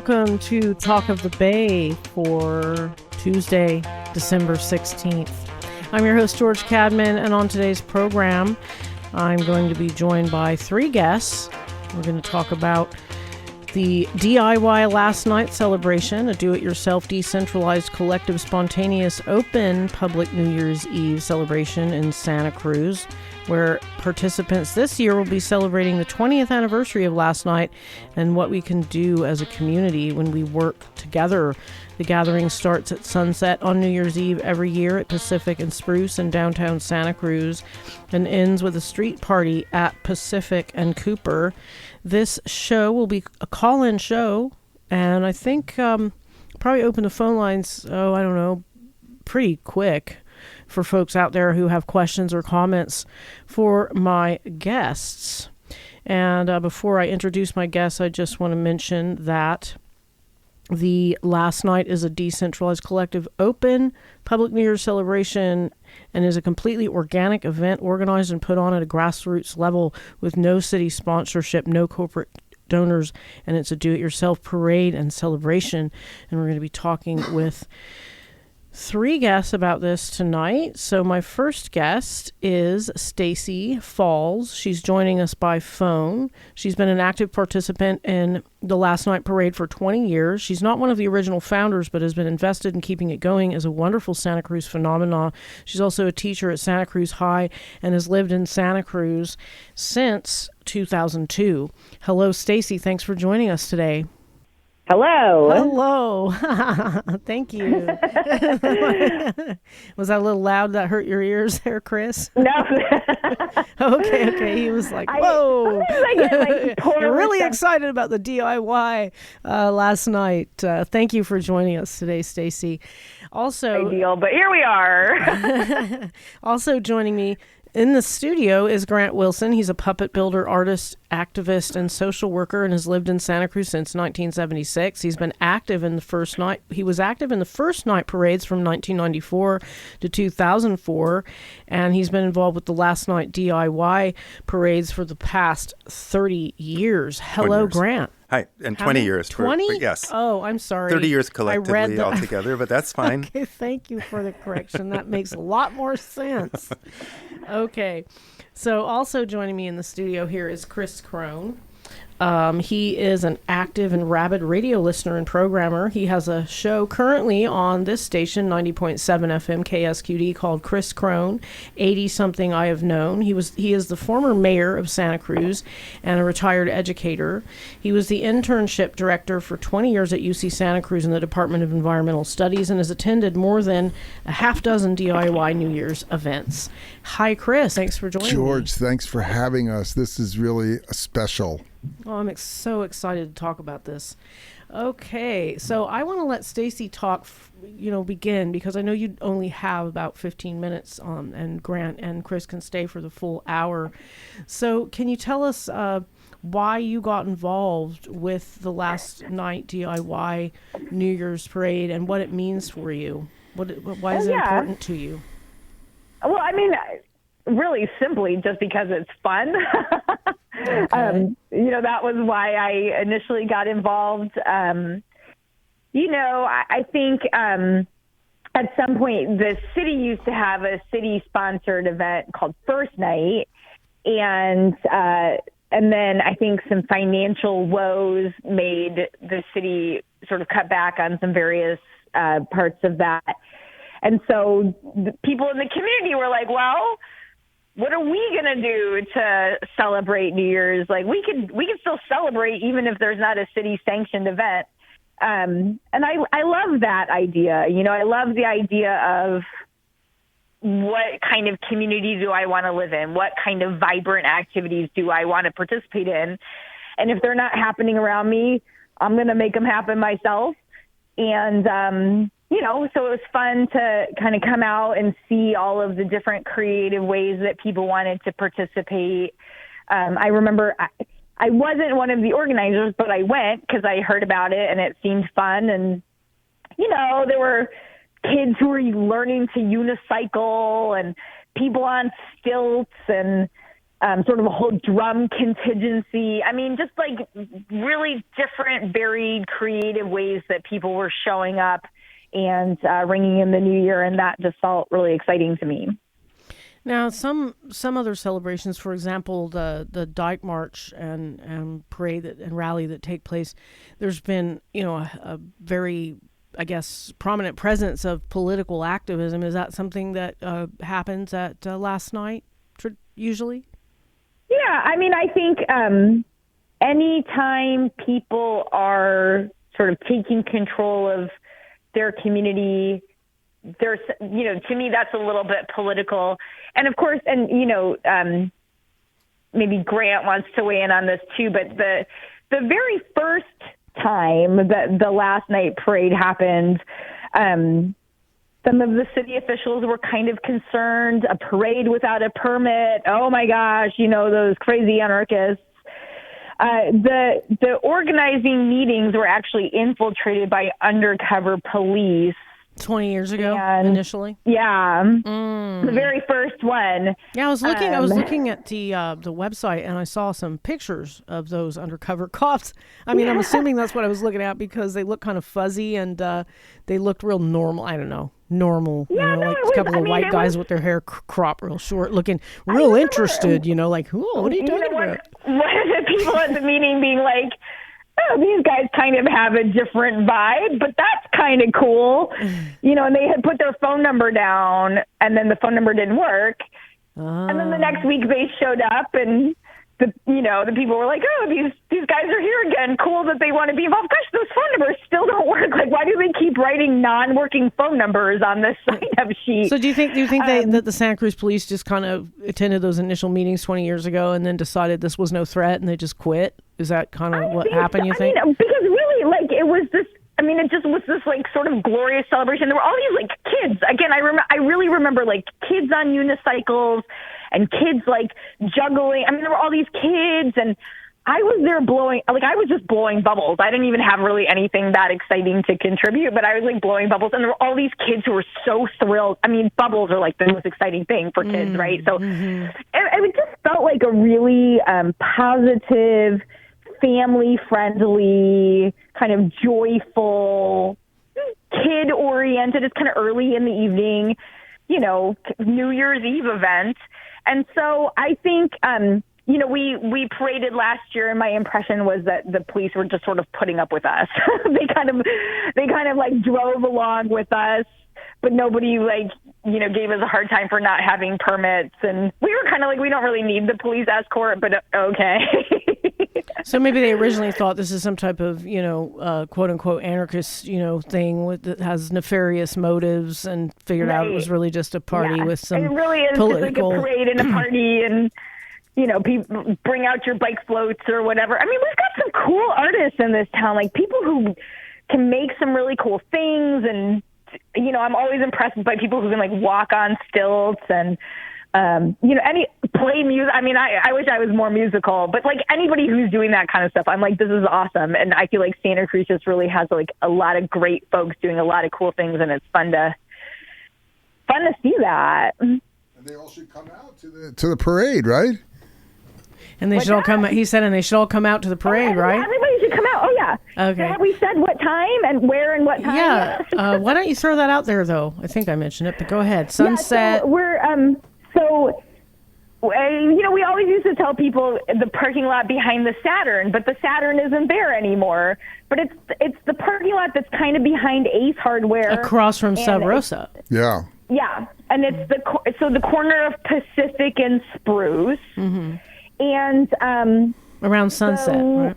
welcome to Talk of the Bay for Tuesday, December 16th. I'm your host, George Cadman, and on today's program, I'm going to be joined by three guests. We're going to talk about the DIY Last Night celebration, a do-it-yourself, decentralized, collective, spontaneous, open public New Year's Eve celebration in Santa Cruz, where participants this year will be celebrating the 20th anniversary of Last Night and what we can do as a community when we work together. The gathering starts at sunset on New Year's Eve every year at Pacific and Spruce in downtown Santa Cruz and ends with a street party at Pacific and Cooper. This show will be a call-in show, and I think probably open the phone lines, pretty quick for folks out there who have questions or comments for my guests. And before I introduce my guests, I just want to mention that the Last Night is a decentralized, collective, open public New Year's celebration and is a completely organic event organized and put on at a grassroots level with no city sponsorship, no corporate donors, and it's a do-it-yourself parade and celebration. And we're going to be talking with three guests about this tonight. So my first guest is Stacy Falls. She's joining us by phone. She's been an active participant in the Last Night Parade for 20 years. She's not one of the original founders, but has been invested in keeping it going as a wonderful Santa Cruz phenomenon. She's also a teacher at Santa Cruz High and has lived in Santa Cruz since 2002. Hello, Stacy. Thanks for joining us today. Hello. Hello. Thank you. Was that a little loud? That hurt your ears there, Chris? No. Okay. He was like, whoa. You're really stuff. excited about the DIY last night. Thank you for joining us today, Stacy. Also, Ideal, but here we are. Also joining me in the studio is Grant Wilson. He's a puppet builder, artist, activist, and social worker, and has lived in Santa Cruz since 1976. He's been active in the first night. He was active in the first night parades from 1994 to 2004, and he's been involved with the Last Night DIY parades for the past 30 years. Hello, Grant. Hi, and 20 years. 20? Yes. Oh, I'm sorry. 30 years collectively altogether, but that's fine. Okay, thank you for the correction. That makes a lot more sense. Okay, so also joining me in the studio here is Chris Crone. He is an active and rabid radio listener and programmer. He has a show currently on this station, 90.7 FM KSQD, called Chris Crone, 80-something I Have Known. He is the former mayor of Santa Cruz and a retired educator. He was the internship director for 20 years at UC Santa Cruz in the Department of Environmental Studies and has attended more than a half dozen DIY New Year's events. Hi, Chris. Thanks for joining me. George, thanks for having us. This is really a special. Oh, I'm so excited to talk about this. Okay, so I want to let Stacy talk, begin, because I know you only have about 15 minutes, and Grant and Chris can stay for the full hour. So can you tell us why you got involved with the Last Night DIY New Year's Parade and what it means for you? Why is it important to you? Well, I mean, really simply just because it's fun. Okay. That was why I initially got involved. I think at some point the city used to have a city-sponsored event called First Night, and then I think some financial woes made the city sort of cut back on some various parts of that. And so the people in the community were like, well, what are we going to do to celebrate New Year's? Like, we can still celebrate even if there's not a city-sanctioned event. And I love that idea. I love the idea of what kind of community do I want to live in? What kind of vibrant activities do I want to participate in? And if they're not happening around me, I'm going to make them happen myself. And, so it was fun to kind of come out and see all of the different creative ways that people wanted to participate. I remember I wasn't one of the organizers, but I went because I heard about it and it seemed fun. And, there were kids who were learning to unicycle and people on stilts and sort of a whole drum contingency. I mean, just like really different, varied, creative ways that people were showing up and ringing in the new year, and that just felt really exciting to me. Now, some other celebrations, for example, the Dyke March and parade and rally that take place, there's been, a very, I guess, prominent presence of political activism. Is that something that happens at last night, usually? Yeah, I mean, I think anytime people are sort of taking control of their community, there's, to me, that's a little bit political. And of course, maybe Grant wants to weigh in on this too, but the very first time that the last night parade happened, some of the city officials were kind of concerned. A parade without a permit. Oh my gosh, those crazy anarchists. The organizing meetings were actually infiltrated by undercover police. 20 years ago, initially. Yeah, the very first one. Yeah, I was looking at the website, and I saw some pictures of those undercover cops. I mean, I'm assuming that's what I was looking at because they look kind of fuzzy and they looked real normal. I don't know, normal. Yeah, like a couple of white guys with their hair cropped real short, looking real interested. Like, what are you talking about? One of the people at the meeting being like, oh, these guys kind of have a different vibe, but that's kind of cool. And they had put their phone number down, and then the phone number didn't work. And then the next week they showed up, and the people were like, oh, these guys are here again. Cool that they want to be involved. Gosh, those phone numbers still don't work. Like, why do they keep writing non-working phone numbers on this sign-up sheet? So do you think that the Santa Cruz police just kind of attended those initial meetings 20 years ago and then decided this was no threat and they just quit? Is that kind of what happened, you think? I mean, because really, like, it was this, it just was this, like, sort of glorious celebration. There were all these, like, kids. Again, I really remember, like, kids on unicycles and kids, like, juggling. I mean, there were all these kids, and I was there I was just blowing bubbles. I didn't even have really anything that exciting to contribute, but I was, like, blowing bubbles. And there were all these kids who were so thrilled. I mean, bubbles are, like, the most exciting thing for kids, right? So it just felt like a really positive, family-friendly, kind of joyful, kid-oriented. It's kind of early in the evening, New Year's Eve event. And so I think, we paraded last year, and my impression was that the police were just sort of putting up with us. They kind of like drove along with us, but nobody gave us a hard time for not having permits. And we were kind of like, we don't really need the police escort, but okay. So maybe they originally thought this is some type of, quote unquote anarchist, thing that has nefarious motives, and figured out it was really just a party with some it really is political... just like a parade and a party, and people bring out your bike floats or whatever. I mean, we've got some cool artists in this town, like people who can make some really cool things, and I'm always impressed by people who can like walk on stilts and play music. I mean, I wish I was more musical, but like anybody who's doing that kind of stuff, I'm like, this is awesome. And I feel like Santa Cruz just really has like a lot of great folks doing a lot of cool things, and it's fun to see that. And they all should come out to the parade, right? And they should all come. He said, and they should all come out to the parade, right? Everybody should come out. Oh yeah. Okay. So have we said what time and where and what time? Yeah. Why don't you throw that out there, though? I think I mentioned it, but go ahead. Sunset. Yeah, so we're we always used to tell people the parking lot behind the Saturn, but the Saturn isn't there anymore. But it's the parking lot that's kind of behind Ace Hardware, across from Sub Rosa. Yeah, and it's the corner of Pacific and Spruce, and around sunset. Right?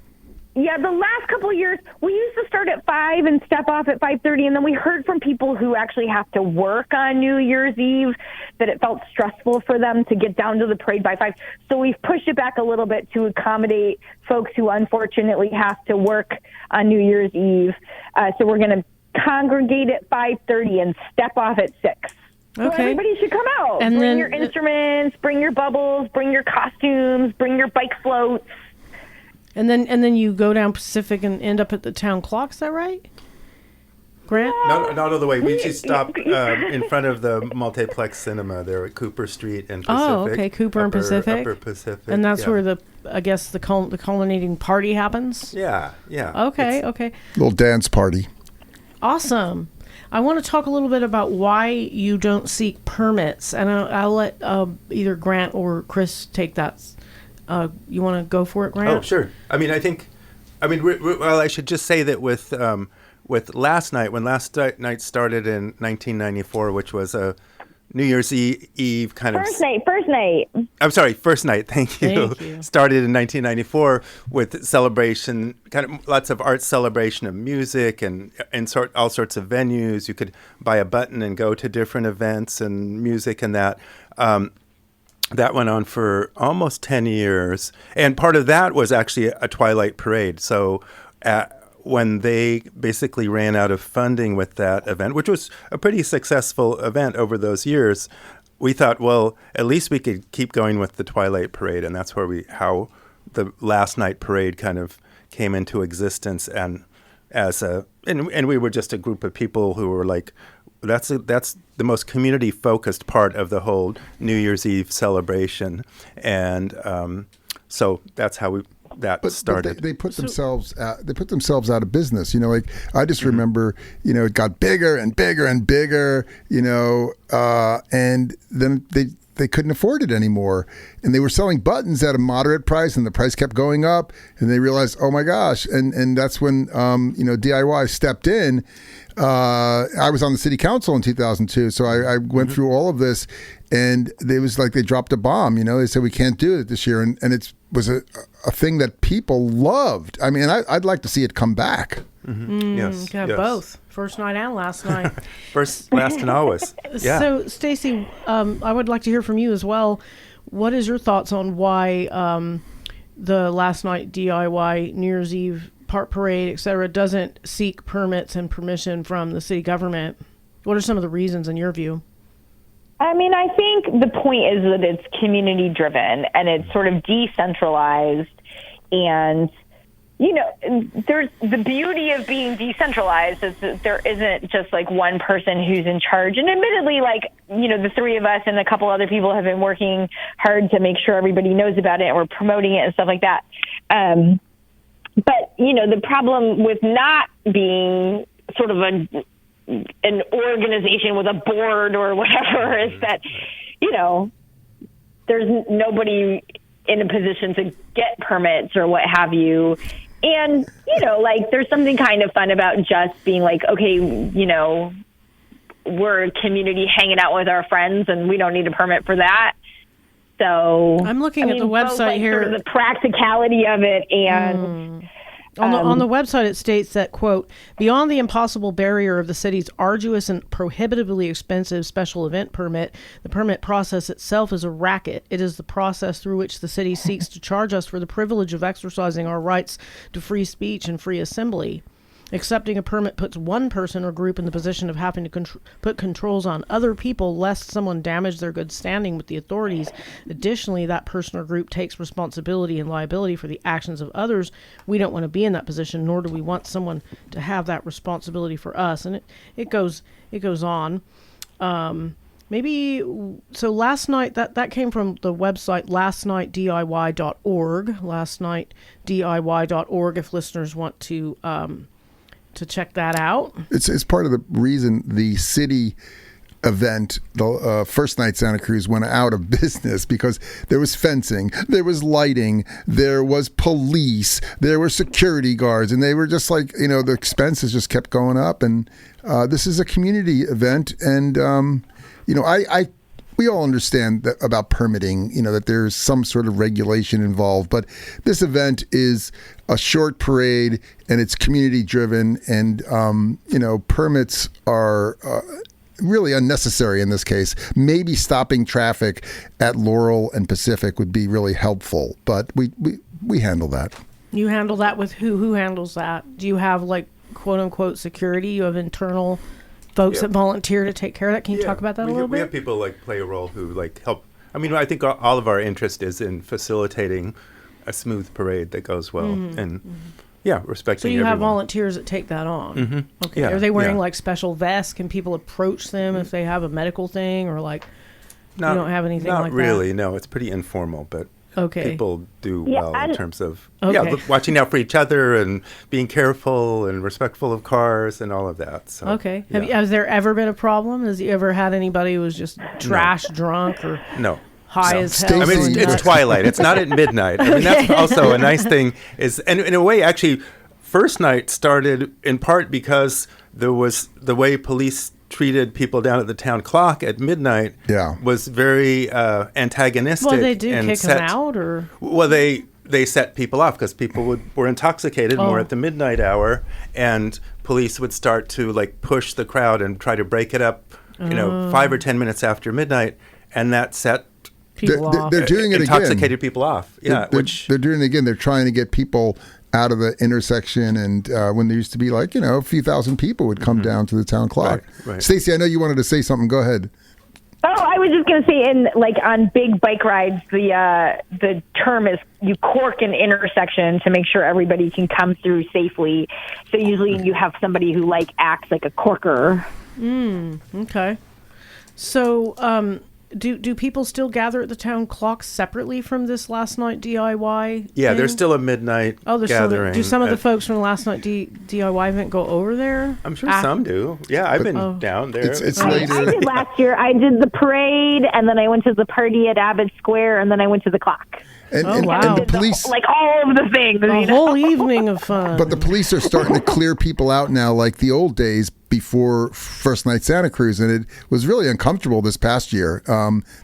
Yeah, the last couple of years, we used to start at 5 and step off at 5:30, and then we heard from people who actually have to work on New Year's Eve that it felt stressful for them to get down to the parade by 5. So we've pushed it back a little bit to accommodate folks who unfortunately have to work on New Year's Eve. So we're going to congregate at 5:30 and step off at 6. So everybody should come out. And bring your instruments, bring your bubbles, bring your costumes, bring your bike floats. And then you go down Pacific and end up at the town clock. Is that right? Grant? Not all the way. We usually stop in front of the multiplex cinema there at Cooper Street and Pacific. Oh, okay, Cooper and Pacific. Upper Pacific. And that's where the culminating party happens? Yeah. Okay. Little dance party. Awesome. I want to talk a little bit about why you don't seek permits, and I'll let either Grant or Chris take that. You want to go for it, Grant? Oh, sure. Well, I should just say that with last night, when last night started in 1994, which was a New Year's Eve kind of... First night. I'm sorry, first night, thank you. Started in 1994 with celebration, kind of lots of art celebration of music and all sorts of venues. You could buy a button and go to different events and music and that. That went on for almost 10 years. And part of that was actually a twilight parade. So when they basically ran out of funding with that event, which was a pretty successful event over those years, we thought, well, at least we could keep going with the twilight parade. And that's how the last night parade kind of came into existence. And and we were just a group of people who were like, that's the most community-focused part of the whole New Year's Eve celebration, and so that's how that started. But they put themselves out of business. Like I just remember, it got bigger and bigger and bigger. And then they couldn't afford it anymore, and they were selling buttons at a moderate price, and the price kept going up, and they realized, oh my gosh, and that's when DIY stepped in. I was on the city council in 2002, so I went through all of this, and it was like they dropped a bomb. They said we can't do it this year, and it was a thing that people loved. I mean, I'd like to see it come back. Mm-hmm. Yes, both first night and last night. First, last, and always. Yeah. So, Stacy, I would like to hear from you as well. What is your thoughts on why the last night DIY New Year's Eve parade, et cetera, doesn't seek permits and permission from the city government? What are some of the reasons in your view? I mean, I think the point is that it's community driven and it's sort of decentralized, and there's the beauty of being decentralized is that there isn't just like one person who's in charge. And admittedly, the three of us and a couple other people have been working hard to make sure everybody knows about it, and we're promoting it and stuff like that. But, the problem with not being sort of an organization with a board or whatever is that, there's nobody in a position to get permits or what have you. And, there's something kind of fun about just being like, okay, we're a community hanging out with our friends and we don't need a permit for that. So I'm looking at the website here. Sort of the practicality of it and... On the website, it states that, quote, beyond the impossible barrier of the city's arduous and prohibitively expensive special event permit, the permit process itself is a racket. It is the process through which the city seeks to charge us for the privilege of exercising our rights to free speech and free assembly. Accepting a permit puts one person or group in the position of having to put controls on other people lest someone damage their good standing with the authorities. Additionally, that person or group takes responsibility and liability for the actions of others. We don't want to be in that position, nor do we want someone to have that responsibility for us. And it goes on. So last night, that came from the website lastnightdiy.org, lastnightdiy.org, if listeners want to check that out. It's part of the reason the city event, the first night Santa Cruz, went out of business, because there was fencing, there was lighting, there was police, there were security guards, and they were just like, the expenses just kept going up. And this is a community event, and we all understand that about permitting, that there's some sort of regulation involved, but this event is a short parade and it's community driven, and permits are really unnecessary in this case. Maybe stopping traffic at Laurel and Pacific would be really helpful, but we handle that. You handle that with who? Who handles that? Do you have quote unquote security? You have internal folks that volunteer to take care of that. Can you talk about that a little bit? We have people play a role who help. I mean, I think all of our interest is in facilitating a smooth parade that goes well. Mm-hmm. And respecting So you everyone. have volunteers that take that on. Mm-hmm. Okay. Yeah, Are they wearing yeah. like special vests? Can people approach them if they have a medical thing, or like you don't have anything not like really, that? no. It's pretty informal, but Okay. people do Yeah, well in and- terms of Okay. watching out for each other and being careful and respectful of cars and all of that. So, Okay. yeah. Has there ever been a problem? Has you ever had anybody who was just trash drunk or No. high No. as hell? I mean, going it's nuts? twilight. It's not at midnight. I mean, that's also a nice thing. And in a way, actually, first night started in part because there was the way police treated people down at the town clock at midnight was very antagonistic. Well, they do and kick them out, or well, they set people off because people were intoxicated more at the midnight hour, and police would start to like push the crowd and try to break it up, 5 or 10 minutes after midnight, and that set people off. They're doing it intoxicated again. people off. Yeah, They're doing it again. They're trying to get people out of the intersection, and when there used to be like a few thousand people would come down to the town clock. Right. Stacey, I know you wanted to say something. Go ahead. Oh, I was just going to say, on big bike rides, the term is you cork an intersection to make sure everybody can come through safely. So usually you have somebody who acts like a corker. Okay. So, do people still gather at the town clock separately from this last night DIY? Yeah, thing? there's still a midnight gathering. Do some of the folks from the last night DIY event go over there? I'm sure some do. Yeah, I've been down there. It's I later. did last year. I did the parade, and then I went to the party at Abbott Square, and then I went to the clock. And wow. the police, All of the things. A whole evening of fun. but the police are starting to clear people out now, like the old days before first night Santa Cruz, and it was really uncomfortable this past year.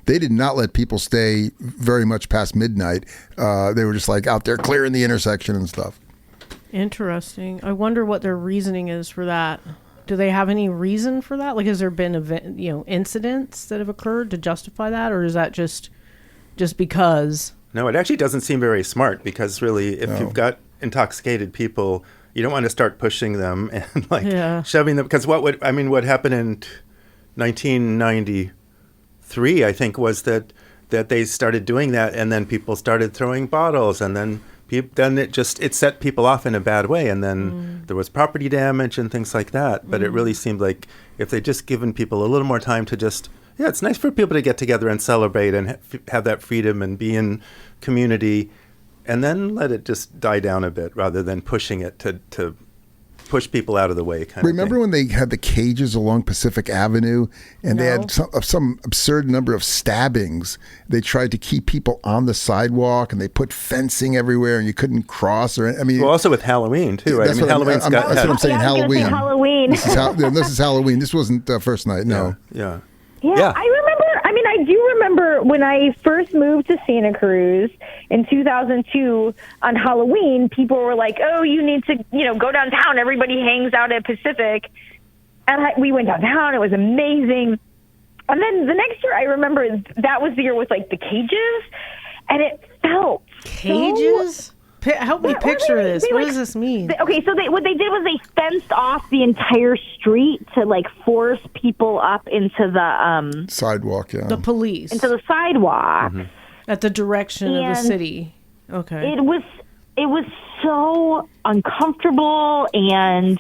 They did not let people stay very much past midnight. They were just out there clearing the intersection and stuff. Interesting. I wonder what their reasoning is for that. Do they have any reason for that? Has there been incidents that have occurred to justify that, or is that just because? No, it actually doesn't seem very smart because really, if you've got intoxicated people, you don't want to start pushing them and shoving them. Because what happened in 1993, I think, was that they started doing that, and then people started throwing bottles, and then it set people off in a bad way, and then there was property damage and things like that. But it really seemed like if they just given people a little more time to just. Yeah, it's nice for people to get together and celebrate and have that freedom and be in community, and then let it just die down a bit rather than pushing it to push people out of the way. Remember when they had the cages along Pacific Avenue, and they had some absurd number of stabbings? They tried to keep people on the sidewalk, and they put fencing everywhere, and you couldn't cross. Well, also with Halloween too, right? That's what Halloween's got. That's what I'm saying. I was gonna say Halloween. This is Halloween. This wasn't first night. No. Yeah. Yeah, I do remember when I first moved to Santa Cruz in 2002 on Halloween, people were like, oh, you need to, go downtown. Everybody hangs out at Pacific. And we went downtown. It was amazing. And then the next year, I remember that was the year with the cages. And it felt cages? Help me picture this. What does this mean? Okay, so what they did was they fenced off the entire street to force people up into the sidewalk. Yeah, the police into the sidewalk at the direction of the city. Okay, it was so uncomfortable, and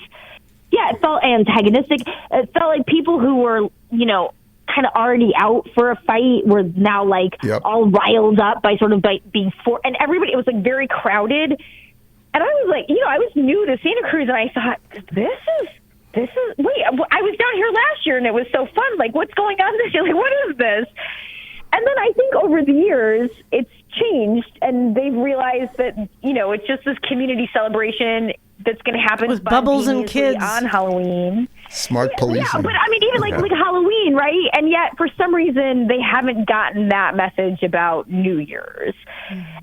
it felt antagonistic. It felt like people who were kind of already out for a fight were now all riled up by being and everybody, it was very crowded. And I was I was new to Santa Cruz, and I thought, this is wait, I was down here last year and it was so fun. What's going on this year? What is this? And then I think over the years it's changed, and they've realized that it's just this community celebration that's going to happen with bubbles and kids on Halloween. Smart policing. Yeah, but I mean, even like Halloween, right? And yet, for some reason, they haven't gotten that message about New Year's,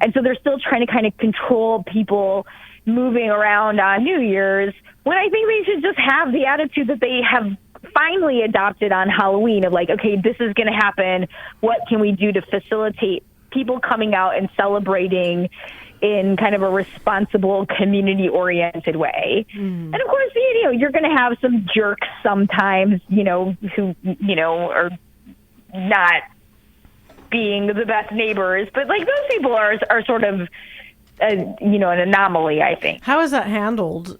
and so they're still trying to kind of control people moving around on New Year's. When I think they should just have the attitude that they have finally adopted on Halloween of okay, this is going to happen. What can we do to facilitate people coming out and celebrating in kind of a responsible, community-oriented way? And of course, you're going to have some jerks sometimes, who, are not being the best neighbors. But those people are sort of an anomaly, I think. How is that handled?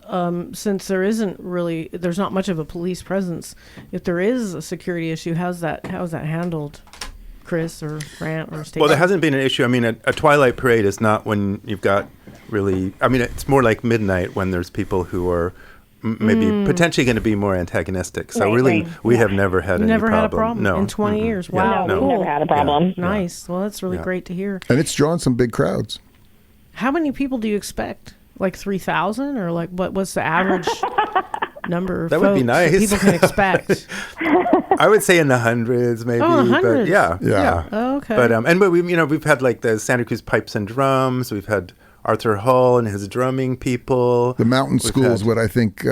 Since there's not much of a police presence. If there is a security issue, how is that handled? Chris or Grant or Stacey? Well, there hasn't been an issue. I mean, a twilight parade is not when you've got it's more like midnight when there's people who are maybe potentially going to be more antagonistic. So we have never had any problem. Never had a problem no. in 20 years. Wow. No, cool. we've never had a problem. Yeah. Nice. Well, that's really great to hear. And it's drawn some big crowds. How many people do you expect? Like 3,000 or like what's the average number of that folks would be nice. that people can expect? I would say in the hundreds, maybe. Oh, the hundreds. But yeah. Oh, okay. But we've had like the Santa Cruz Pipes and Drums. We've had Arthur Hull and his drumming people. The mountain school is what I think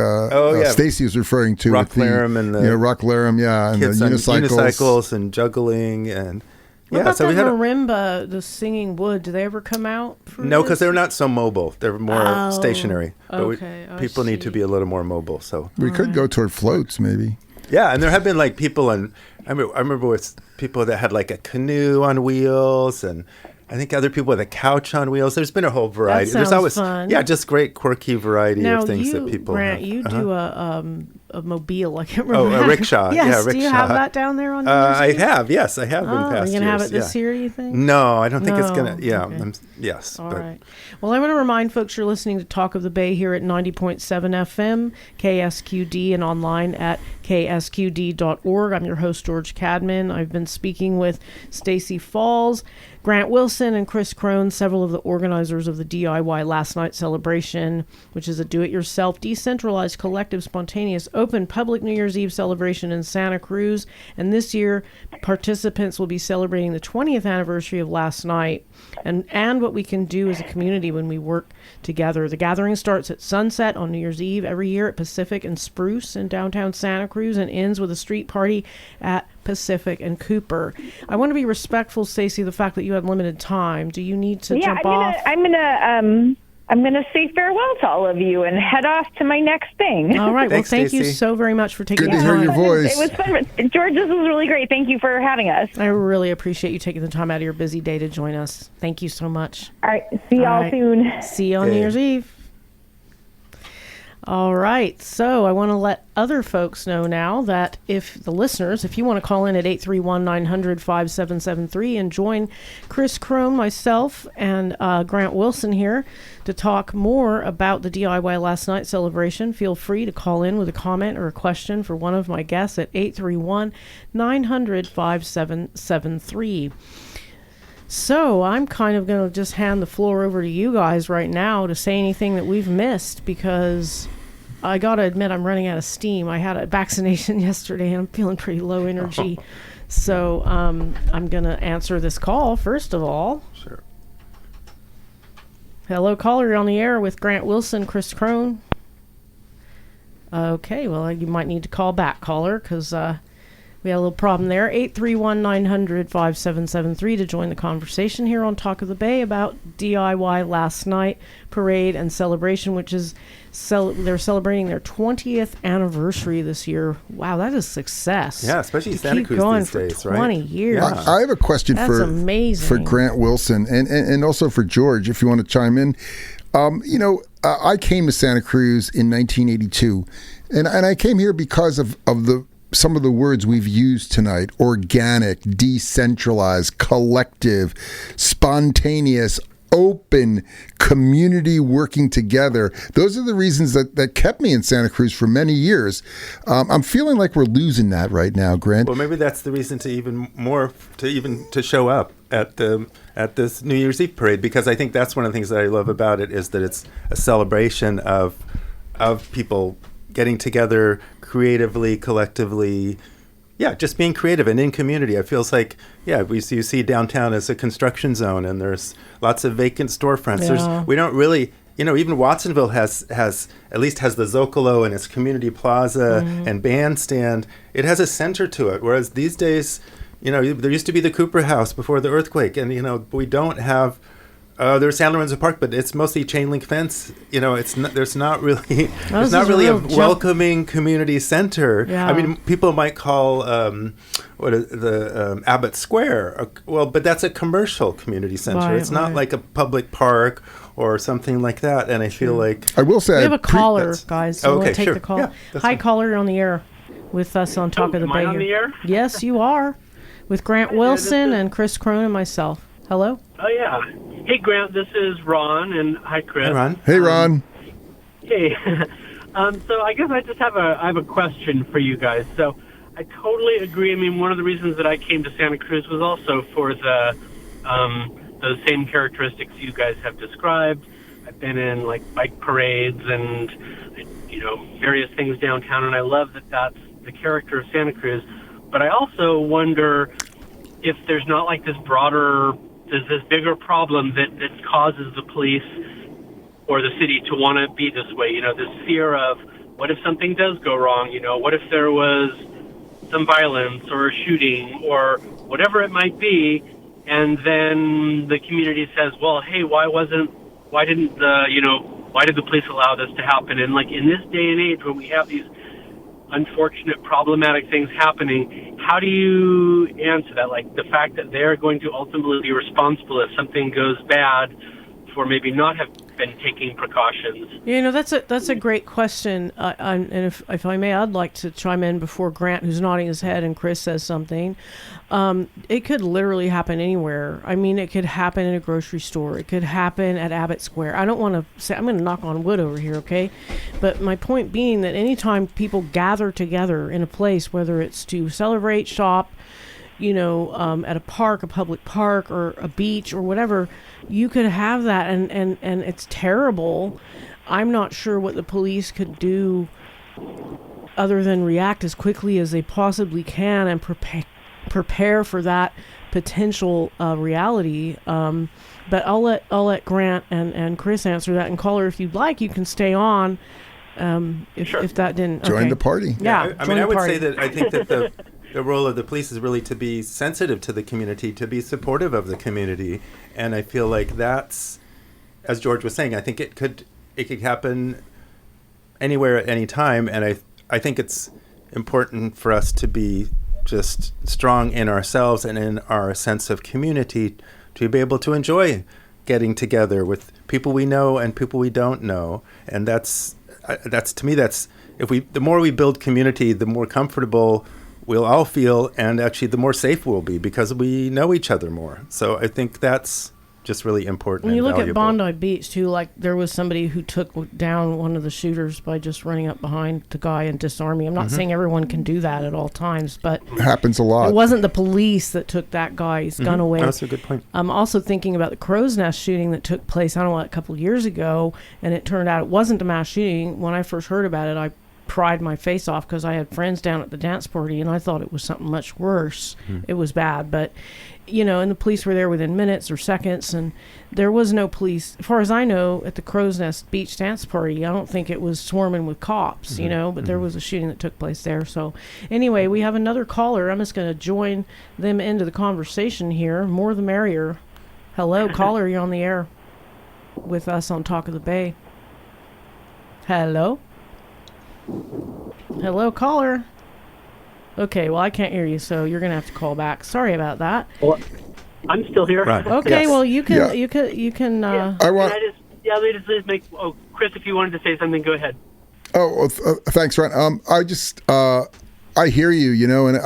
Stacey is referring to. Rock Larum and the Rock Larum, and the unicycles and juggling and. What about the marimba, the singing wood? Do they ever come out? No, because they're not so mobile. They're more stationary. But people need to be a little more mobile. So we could go toward floats, maybe. Yeah, and there have been like people, and I remember with people that had like a canoe on wheels, and I think other people with a couch on wheels. There's been a whole variety. That sounds There's always fun. Yeah, just great quirky variety of things that people. Grant, have. you do a mobile. I can't remember. Oh, a rickshaw. Yes. Yeah, rickshaw. Do you have that down there on? I have. Yes, I have in past years. Are you gonna have it this year? You think? No, I don't think it's gonna. Yeah. Okay. Yes. All right. Well, I want to remind folks you're listening to Talk of the Bay here at 90.7 FM, KSQD, and online at ksqd.org. I'm your host, George Cadman. I've been speaking with Stacey Falls, Grant Wilson, and Chris Crone, several of the organizers of the DIY Last Night celebration, which is a do-it-yourself, decentralized, collective, spontaneous, open public New Year's Eve celebration in Santa Cruz. And this year, participants will be celebrating the 20th anniversary of Last Night and what we can do as a community when we work together. The gathering starts at sunset on New Year's Eve every year at Pacific and Spruce in downtown Santa Cruz and ends with a street party at Pacific and Cooper. I want to be respectful, Stacey, the fact that you have limited time. Do you need to jump off? I'm gonna say farewell to all of you and head off to my next thing. All right. Thanks, well, thank you Stacey. so very much for taking the time. Good to hear your voice. It was fun. George, this was really great. Thank you for having us. I really appreciate you taking the time out of your busy day to join us. Thank you so much. All right. See y'all soon. See you on New Year's Eve. All right. So I want to let other folks know now that if you want to call in at 831-900-5773 and join Chris Crone, myself, and Grant Wilson here to talk more about the DIY Last Night celebration, feel free to call in with a comment or a question for one of my guests at 831-900-5773. So I'm kind of going to just hand the floor over to you guys right now to say anything that we've missed, because I got to admit I'm running out of steam. I had a vaccination yesterday and I'm feeling pretty low energy. So I'm going to answer this call first of all. Sure. Hello, caller. You're on the air with Grant Wilson, Chris Crone. Okay, well, you might need to call back, caller, because we had a little problem there. 831-900-5773 to join the conversation here on Talk of the Bay about DIY Last Night parade and celebration, which is they're celebrating their 20th anniversary this year. Wow, that is success. Yeah, especially Santa Cruz going these for days, 20 right? years. Yeah. I have a question for Grant Wilson and also for George, if you want to chime in. I came to Santa Cruz in 1982, and I came here because of some of the words we've used tonight: organic, decentralized, collective, spontaneous, open, community working together. Those are the reasons that kept me in Santa Cruz for many years. I'm feeling like we're losing that right now, Grant. Well, maybe that's the reason to show up at this New Year's Eve parade, because I think that's one of the things that I love about it, is that it's a celebration of people getting together creatively, collectively, just being creative and in community. It feels like, you see downtown as a construction zone, and there's lots of vacant storefronts. Yeah. We don't really, even Watsonville has at least has the Zocalo and its community plaza and bandstand. It has a center to it, whereas these days, there used to be the Cooper House before the earthquake, and we don't have There's San Lorenzo Park, but it's mostly chain link fence. It's not, there's not really a welcoming community center. Yeah. I mean, people might call Abbott Square, but that's a commercial community center. Right, it's not like a public park or something like that. And I feel like I will say we have a caller, guys. So we'll take sure. the call. Yeah, Hi, fine. caller, you're on the air with us on Talk of the Bay. Am I on the air? Yes, you are, with Grant Wilson and Chris Crone and myself. Hello. Oh, yeah. Hey, Grant, this is Ron, and hi, Chris. Hey, Ron. Hey, Ron. Hey. So I guess I just have a question for you guys. So I totally agree. I mean, one of the reasons that I came to Santa Cruz was also for those same characteristics you guys have described. I've been in, like, bike parades and, various things downtown, and I love that that's the character of Santa Cruz. But I also wonder if there's not, like, this bigger problem that causes the police or the city to want to be this way. This fear of what if something does go wrong? What if there was some violence or a shooting or whatever it might be, and then the community says, well, hey, why did the police allow this to happen? And like in this day and age when we have these unfortunate, problematic things happening, how do you answer that? Like the fact that they're going to ultimately be responsible if something goes bad for maybe not have been taking precautions. That's a great question. And if I may, I'd like to chime in before Grant, who's nodding his head, and Chris says something. It could literally happen anywhere. I mean, it could happen in a grocery store. It could happen at Abbott Square. I don't want to say, I'm going to knock on wood over here, okay? But my point being that anytime people gather together in a place, whether it's to celebrate, shop, at a park, a public park, or a beach, or whatever, you could have that, and it's terrible. I'm not sure what the police could do other than react as quickly as they possibly can and prepare for that potential reality. But I'll let Grant and Chris answer that. And caller, if you'd like, you can stay on. If that didn't join the party. Yeah, I mean, I would say that I think that the role of the police is really to be sensitive to the community, to be supportive of the community, and I feel like that's, as George was saying, I think it could happen anywhere at any time, and I think it's important for us to be just strong in ourselves and in our sense of community to be able to enjoy getting together with people we know and people we don't know, and that's to me the more we build community, the more comfortable we'll all feel, and actually the more safe we'll be because we know each other more. So I think that's just really important. When you look valuable. at Bondi Beach too, like there was somebody who took down one of the shooters by just running up behind the guy and disarming him. I'm not saying everyone can do that at all times, but it happens a lot. It wasn't the police that took that guy's gun away. That's a good point. I'm also thinking about the Crow's Nest shooting that took place, I don't know, a couple of years ago, and it turned out it wasn't a mass shooting. When I first heard about it, I pried my face off because I had friends down at the dance party and I thought it was something much worse. It was bad, but and the police were there within minutes or seconds, and there was no police, as far as I know, at the Crow's Nest Beach dance party. I don't think it was swarming with cops, but there was a shooting that took place there. So anyway, we have another caller. I'm just going to join them into the conversation here. More the merrier. Hello, caller, you're on the air with us on Talk of the Bay. Hello? Hello, caller. Okay, well, I can't hear you, so you're gonna have to call back. Sorry about that. Well, I'm still here. Right. Okay, yes. well, you can. I want. Let me just make. Oh, Chris, if you wanted to say something, go ahead. Oh, thanks, Ron. I hear you, and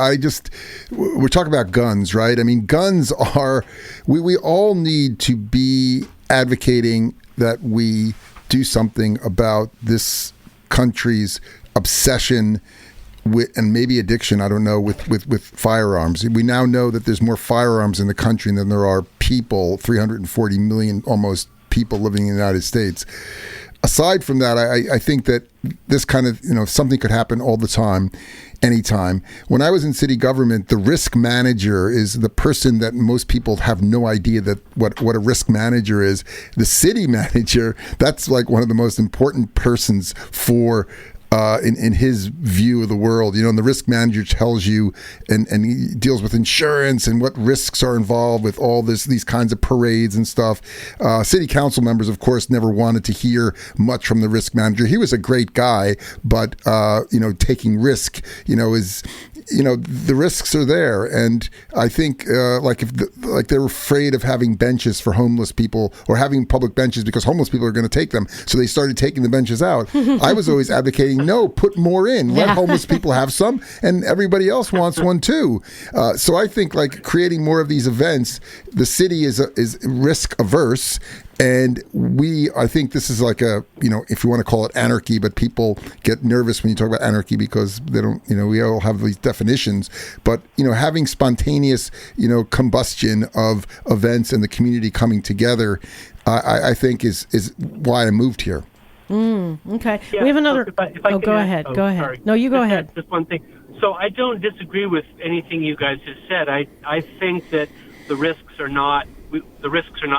we're talking about guns, right? I mean, guns are, we all need to be advocating that we do something about this country's obsession with, and maybe addiction, I don't know, with firearms. We now know that there's more firearms in the country than there are people, 340 million almost people living in the United States. Aside from that, I think that this kind of, something could happen all the time, anytime. When I was in city government, the risk manager is the person that most people have no idea that what a risk manager is. The city manager, that's like one of the most important persons for in his view of the world. And the risk manager tells you and he deals with insurance and what risks are involved with all these kinds of parades and stuff. City council members, of course, never wanted to hear much from the risk manager. He was a great guy, but taking risk, is. The risks are there, and I think if they're afraid of having benches for homeless people or having public benches because homeless people are going to take them, so they started taking the benches out. I was always advocating, no, put more in, let homeless people have some, and everybody else wants one too. So I think creating more of these events, the city is risk averse. And I think this is if you want to call it anarchy, but people get nervous when you talk about anarchy because they don't, we all have these definitions. But, having spontaneous, combustion of events and the community coming together, I think is why I moved here. Okay. Yeah, we have another. If I go ahead. Go ahead. Sorry. No, you go ahead. Just one thing. So I don't disagree with anything you guys have said. I think that the risks are not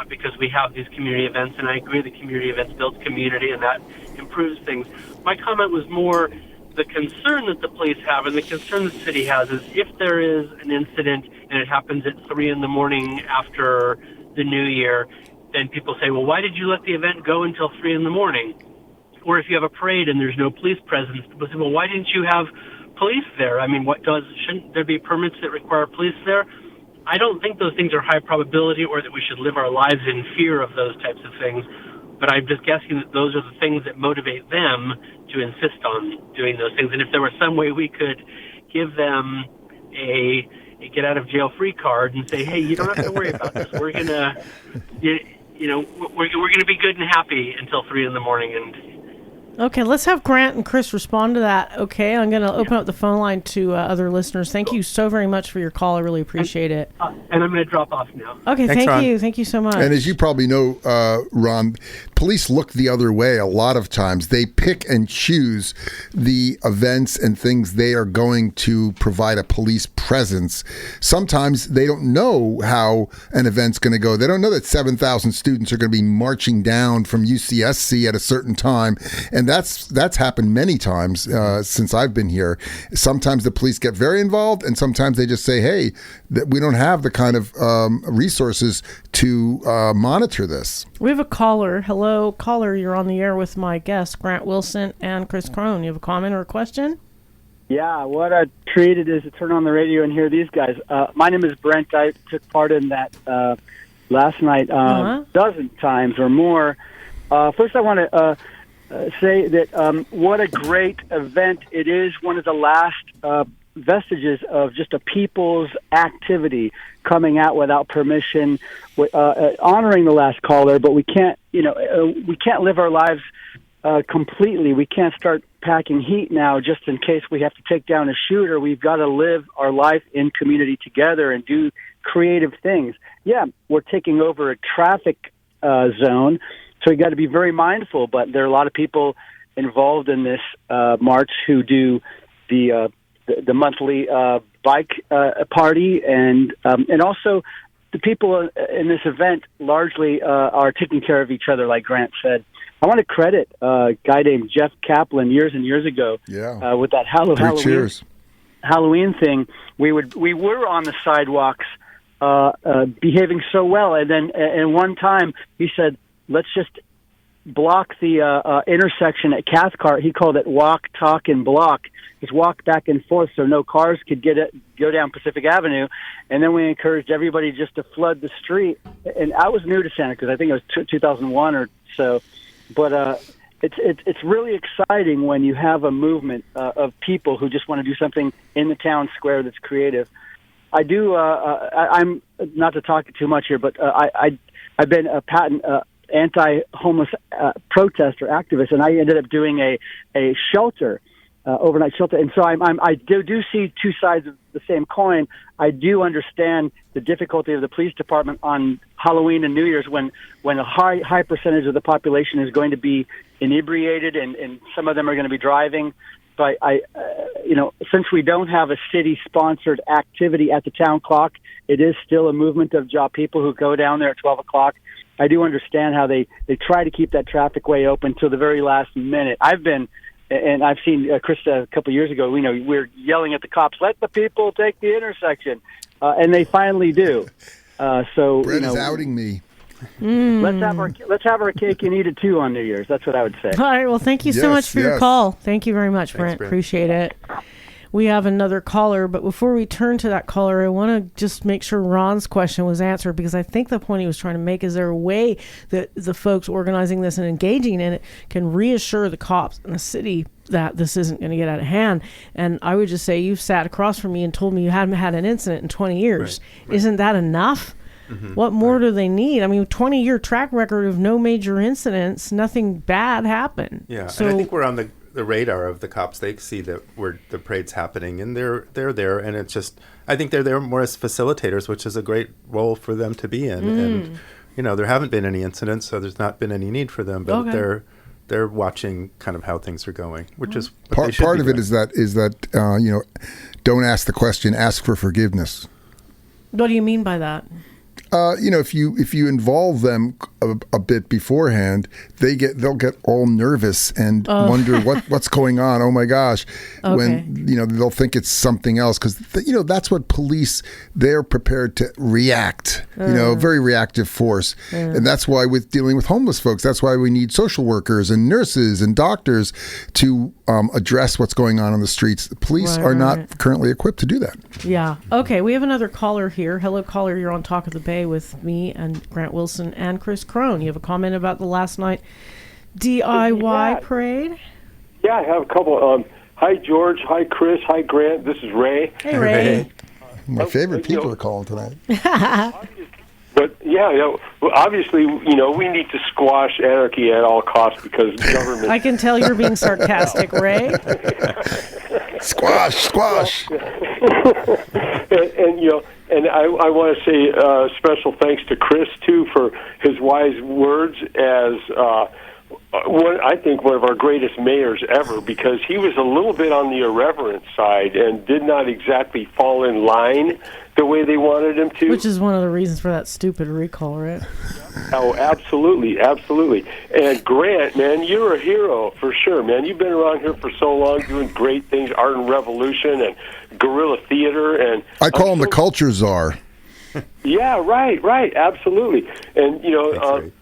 because we have these community events, and I agree that community events build community and that improves things. My comment was more the concern that the police have and the concern the city has is if there is an incident and it happens at 3 a.m. after the New Year, then people say, well, why did you let the event go until 3 a.m? Or if you have a parade and there's no police presence, people say, well, why didn't you have police there? I mean, shouldn't there be permits that require police there? I don't think those things are high probability or that we should live our lives in fear of those types of things, but I'm just guessing that those are the things that motivate them to insist on doing those things. And if there was some way we could give them a get-out-of-jail-free card and say, hey, you don't have to worry about this. We're going to, we're going to be good and happy until 3 a.m. and Okay, let's have Grant and Chris respond to that. Okay, I'm going to open up the phone line to other listeners. Thank you so very much for your call. I really appreciate it. And I'm going to drop off now. Okay, Thanks, thank Ron. you. Thank you so much. And as you probably know, Ron, police look the other way a lot of times. They pick and choose the events and things they are going to provide a police presence. Sometimes they don't know how an event's going to go. They don't know that 7,000 students are going to be marching down from UCSC at a certain time. And that's happened many times since I've been here. Sometimes the police get very involved, and sometimes they just say, hey, we don't have the kind of resources to monitor this. We have a caller. Hello, caller. You're on the air with my guests, Grant Wilson and Chris Crone. You have a comment or a question? Yeah, what a treat it is to turn on the radio and hear these guys. My name is Brent. I took part in that last night dozen times or more. First, I want to say that what a great event it is. One of the last vestiges of just a people's activity coming out without permission, honoring the last caller. But we can't, we can't live our lives completely. We can't start packing heat now just in case we have to take down a shooter. We've got to live our life in community together and do creative things. Yeah, we're taking over a traffic zone. So you got to be very mindful, but there are a lot of people involved in this march who do the monthly bike party, and also the people in this event largely are taking care of each other, like Grant said. I want to credit a guy named Jeff Kaplan years and years ago with that Halloween thing. We were on the sidewalks behaving so well, and then and one time he said, let's just block the intersection at Cathcart. He called it walk, talk, and block. Just walk back and forth so no cars could go down Pacific Avenue. And then we encouraged everybody just to flood the street. And I was new to Santa Cruz. I think it was 2001 or so. But it's really exciting when you have a movement of people who just want to do something in the town square that's creative. I do. I'm not to talk too much here, but I've been a patent anti-homeless protester activist, and I ended up doing a shelter, overnight shelter. And so I do see two sides of the same coin. I do understand the difficulty of the police department on Halloween and New Year's when a high percentage of the population is going to be inebriated and some of them are going to be driving. But since we don't have a city-sponsored activity at the town clock, it is still a movement of job people who go down there at 12 o'clock. I do understand how they try to keep that traffic way open till the very last minute. I've been and I've seen Krista a couple of years ago. We're yelling at the cops, "Let the people take the intersection," and they finally do. So Brett is outing me. Let's have our cake and eat it too on New Year's. That's what I would say. All right. Well, thank you so much for your call. Thank you very much, Brent. Appreciate it. We have another caller, but before we turn to that caller, I want to just make sure Ron's question was answered, because I think the point he was trying to make is there a way that the folks organizing this and engaging in it can reassure the cops in the city that this isn't going to get out of hand. And I would just say, you've sat across from me and told me you haven't had an incident in 20 years. Right. Isn't that enough? Mm-hmm. What more do they need? I mean, 20-year track record of no major incidents, nothing bad happened. Yeah, so, and I think we're on the radar of the cops. They see that the parade's happening, and they're there, and it's just, I think they're there more as facilitators, which is a great role for them to be in. And there haven't been any incidents, so there's not been any need for them, but they're watching kind of how things are going, which is what part of it is that don't ask the question, ask for forgiveness. What do you mean by that? If you involve them a bit beforehand, they'll get all nervous and wonder what's going on. Oh my gosh, when they'll think it's something else, because that's what police, they're prepared to react. Very reactive force, and that's why with dealing with homeless folks, that's why we need social workers and nurses and doctors to address what's going on the streets. The police are not currently equipped to do that. Yeah. Okay. We have another caller here. Hello, caller. You're on Talk of the Bay with me and Grant Wilson and Chris Crone. You have a comment about the last night DIY parade? Yeah, I have a couple. Hi, George. Hi, Chris. Hi, Grant. This is Ray. Hey, Ray. My favorite people are calling tonight. But well, obviously, we need to squash anarchy at all costs, because government. I can tell you're being sarcastic, Ray. Squash. And I want to say special thanks to Chris too for his wise words as I think one of our greatest mayors ever, because he was a little bit on the irreverent side and did not exactly fall in line the way they wanted him to. Which is one of the reasons for that stupid recall, right? Oh, absolutely. And Grant, man, you're a hero for sure, man. You've been around here for so long doing great things, Art and Revolution and guerrilla theater. And I call him the culture czar. Yeah, right, absolutely. And,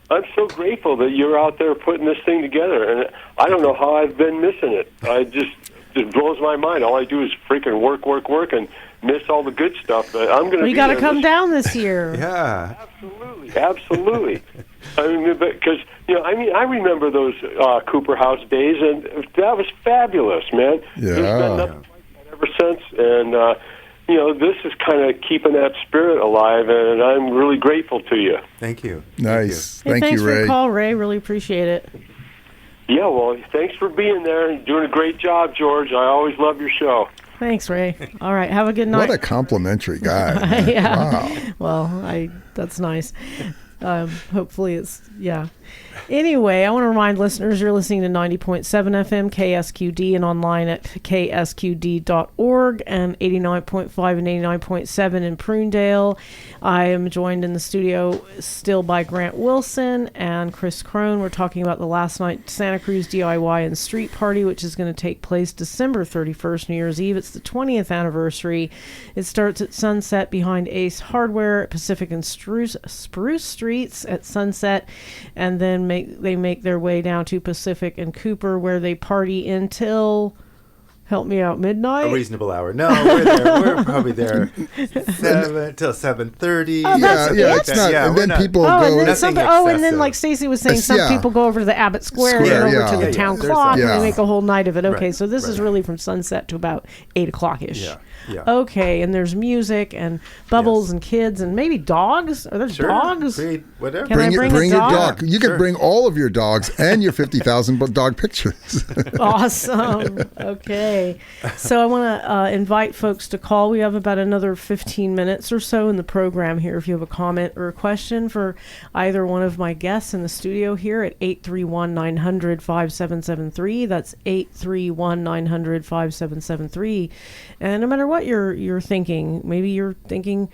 I'm so grateful that you're out there putting this thing together. And I don't know how I've been missing it. It just blows my mind. All I do is freaking work, and miss all the good stuff. But I'm going to. You got to come down this year. Yeah, absolutely. I mean, because I remember those Cooper House days, and that was fabulous, man. Yeah. There's been nothing like that ever since, and this is kind of keeping that spirit alive, and I'm really grateful to you. Thank you. Nice. Thank you, Ray. Thanks for the call, Ray. Really appreciate it. Yeah, well, thanks for being there. You're doing a great job, George. I always love your show. Thank Ray. All right, have a good night. What a complimentary guy. Yeah. Wow. Well, that's nice. Hopefully it's, Anyway, I want to remind listeners you're listening to 90.7 FM KSQD and online at ksqd.org and 89.5 and 89.7 in Prunedale. I am joined in the studio still by Grant Wilson and Chris Crone. We're talking about the last night Santa Cruz DIY and Street Party, which is going to take place December 31st, New Year's Eve. It's the 20th anniversary. It starts at sunset behind Ace Hardware at Pacific and Spruce Streets at sunset, and then they make their way down to Pacific and Cooper, where they party until, help me out, midnight? A reasonable hour. No, we're there. We're probably there till 7:30. And then people go. And then like Stacey was saying, some people go over to the Abbott Square and over to the town clock, and they make a whole night of it. Okay, so this is really from sunset to about 8 o'clock-ish. Yeah. Okay, and there's music and bubbles and kids and maybe dogs. Are there dogs? Whatever. Can I bring your dog? dog. You can bring all of your dogs and your 50,000 dog pictures. Awesome. Okay. So I want to invite folks to call. We have about another 15 minutes or so in the program here. If you have a comment or a question for either one of my guests in the studio here at 831-900-5773. That's 831-900-5773. And no matter what you're thinking, maybe you're thinking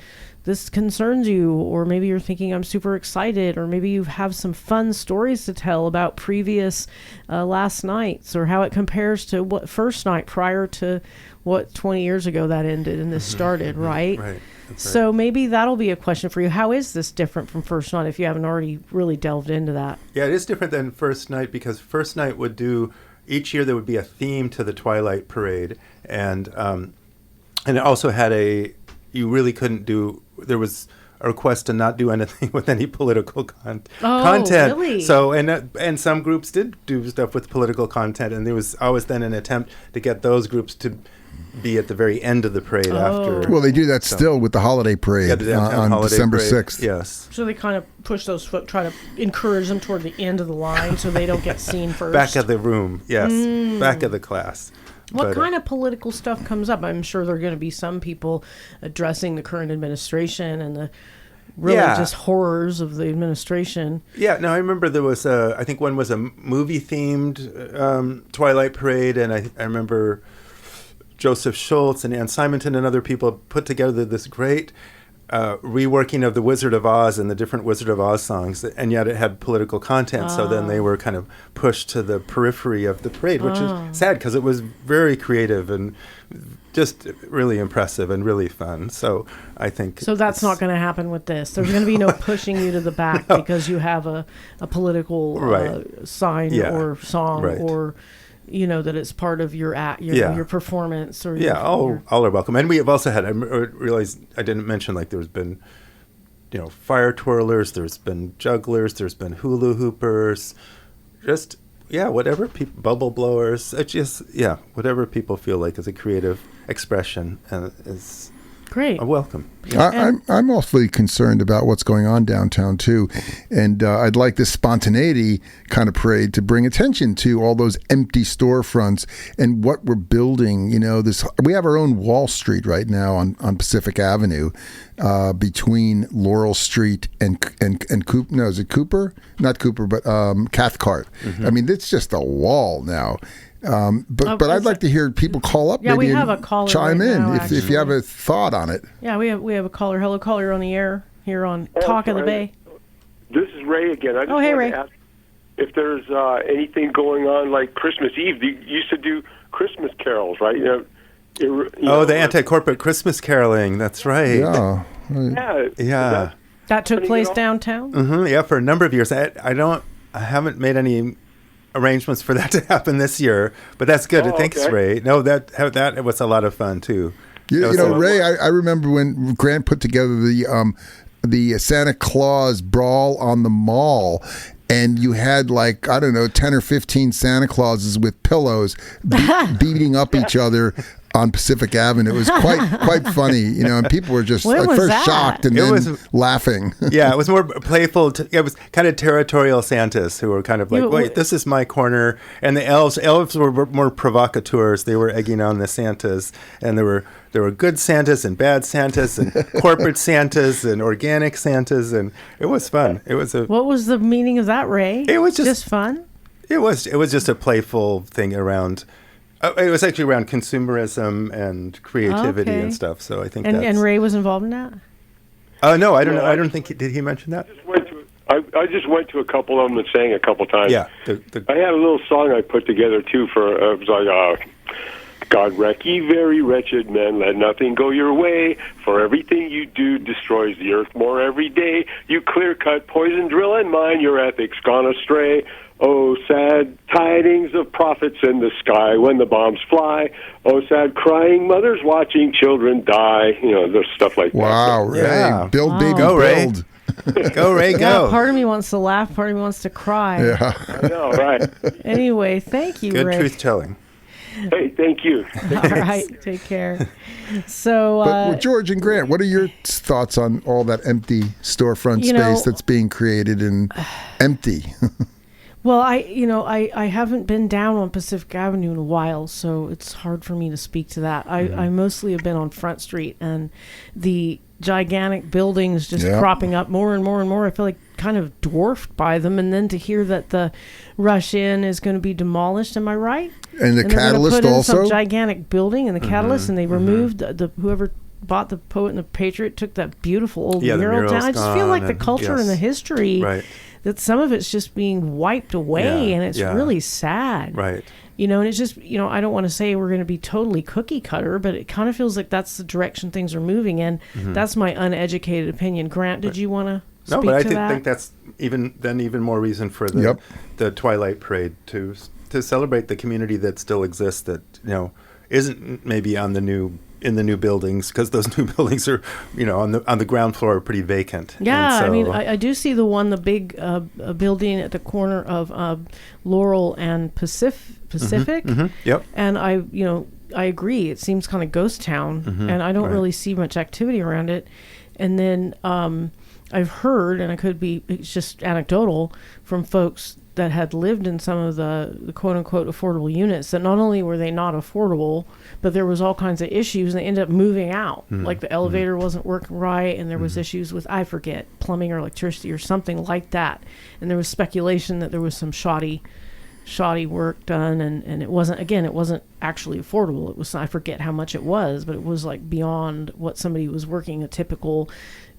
this concerns you, or maybe you're thinking I'm super excited, or maybe you have some fun stories to tell about previous last nights, or how it compares to what first night prior to what 20 years ago that ended and this started, right? Right. That's So right. maybe that'll be a question for you. How is this different from first night if you haven't already really delved into that? Yeah, it is different than first night because first night would do, each year there would be a theme to the Twilight Parade. And it also had you really couldn't do, there was a request to not do anything with any political content. Really? So, and some groups did do stuff with political content, and there was always then an attempt to get those groups to be at the very end of the parade after. Well, they do that still with the holiday parade Yeah, the downtown on holiday December parade. 6th. Yes. So they kind of push those foot, try to encourage them toward the end of the line so they don't get seen first. Back of the room, yes. Back of the class. What kind of political stuff comes up? I'm sure there are going to be some people addressing the current administration and the really just horrors of the administration. Yeah, no, I remember there was I think one was a movie-themed Twilight Parade, and I remember Joseph Schultz and Ann Simonton and other people put together this great reworking of the Wizard of Oz and the different Wizard of Oz songs, and yet it had political content, so then they were kind of pushed to the periphery of the parade, which is sad because it was very creative and just really impressive and really fun. So I think... So that's not going to happen with this. There's going to be no pushing you to the back because you have a political sign or song or... that it's part of your act, your performance, or all are welcome. And we have also had. I realized I didn't mention there's been, fire twirlers. There's been jugglers. There's been hula hoopers. Just whatever people, bubble blowers. It's just whatever people feel like is a creative expression is great. Welcome. I'm awfully concerned about what's going on downtown too, and I'd like this spontaneity kind of parade to bring attention to all those empty storefronts and what we're building. We have our own Wall Street right now on Pacific Avenue, between Laurel Street and Cooper. No, is it Cooper? Not Cooper, but Cathcart. I mean, it's just a wall now. But I'd like to hear people call up. Yeah, maybe we have a caller chime right in now, if you have a thought on it. Yeah, we have a caller. Hello, caller on the air here on Talk of the Bay. This is Ray again. I just hey, wanted Ray. to ask if there's anything going on like Christmas Eve. You used to do Christmas carols, right? The anti-corporate Christmas caroling. That's right. Yeah. Yeah. That took place downtown? Mm-hmm. Yeah, for a number of years. I haven't made any arrangements for that to happen this year, but that's good. Thanks, Ray. No, that was a lot of fun too. Ray, I remember when Grant put together the Santa Claus brawl on the mall, and you had 10 or 15 Santa Clauses with pillows beating up each other on Pacific Avenue. It was quite funny, and people were just at first shocked and then laughing. Yeah, it was more playful. It was kind of territorial Santas who were kind of like, wait, this is my corner. And the elves were more provocateurs. They were egging on the Santas, and there were good Santas and bad Santas and corporate Santas and organic Santas, and it was fun. What was the meaning of that, Ray? It was just fun. It was just a playful thing around. It was actually around consumerism and creativity and stuff. So I think and Ray was involved in that. No, I don't know. I don't think did he mention that? I just went to a couple of them and sang a couple times. Yeah, I had a little song I put together too it was like God wreck ye very wretched men, let nothing go your way, for everything you do destroys the earth more every day. You clear-cut, poison, drill, and mine, your ethics gone astray. Oh, sad tidings of prophets in the sky when the bombs fly. Oh, sad crying mothers watching children die. There's stuff like that. Wow, Ray. Yeah. Build, baby, go, build. Ray. Go, Ray, go. Yeah, part of me wants to laugh, part of me wants to cry. Yeah. I know, right. Anyway, thank you, Good Ray. truth-telling. Hey, thank you. All right, take care. So, but George and Grant, what are your thoughts on all that empty storefront space that's being created and empty? Well, I haven't been down on Pacific Avenue in a while, so it's hard for me to speak to that. I mostly have been on Front Street, and the gigantic buildings just cropping up more and more and more. I feel like kind of dwarfed by them, and then to hear that the Rush Inn is going to be demolished, am I right? And the Catalyst put in also? some gigantic building in the Catalyst, and they removed the whoever bought The Poet and the Patriot, took that beautiful old the mural down. mural's I just feel like the gone, culture and the history, right. that some of it's just being wiped away, and it's really sad. Right. You know, and it's just, you know, I don't want to say we're going to be totally cookie cutter, but it kind of feels like that's the direction things are moving in. That's my uneducated opinion. Grant, did you want to speak No, but to I think that's even more reason for the Twilight Parade to celebrate the community that still exists, that, you know, isn't maybe in the new buildings, because those new buildings are, you know, on the ground floor are pretty vacant. Yeah, so, I mean, I do see the big building at the corner of Laurel and Pacific. Yep. And I agree. It seems kind of ghost town, and I don't really see much activity around it. And then I've heard, and it's just anecdotal, from folks that had lived in some of the quote-unquote affordable units, that not only were they not affordable, but there was all kinds of issues, and they ended up moving out. Like the elevator wasn't working right, and there was issues with, I forget, plumbing or electricity or something like that. And there was speculation that there was some shoddy work done, and it wasn't actually affordable. It was, I forget how much it was, but it was like beyond what somebody who was working a typical,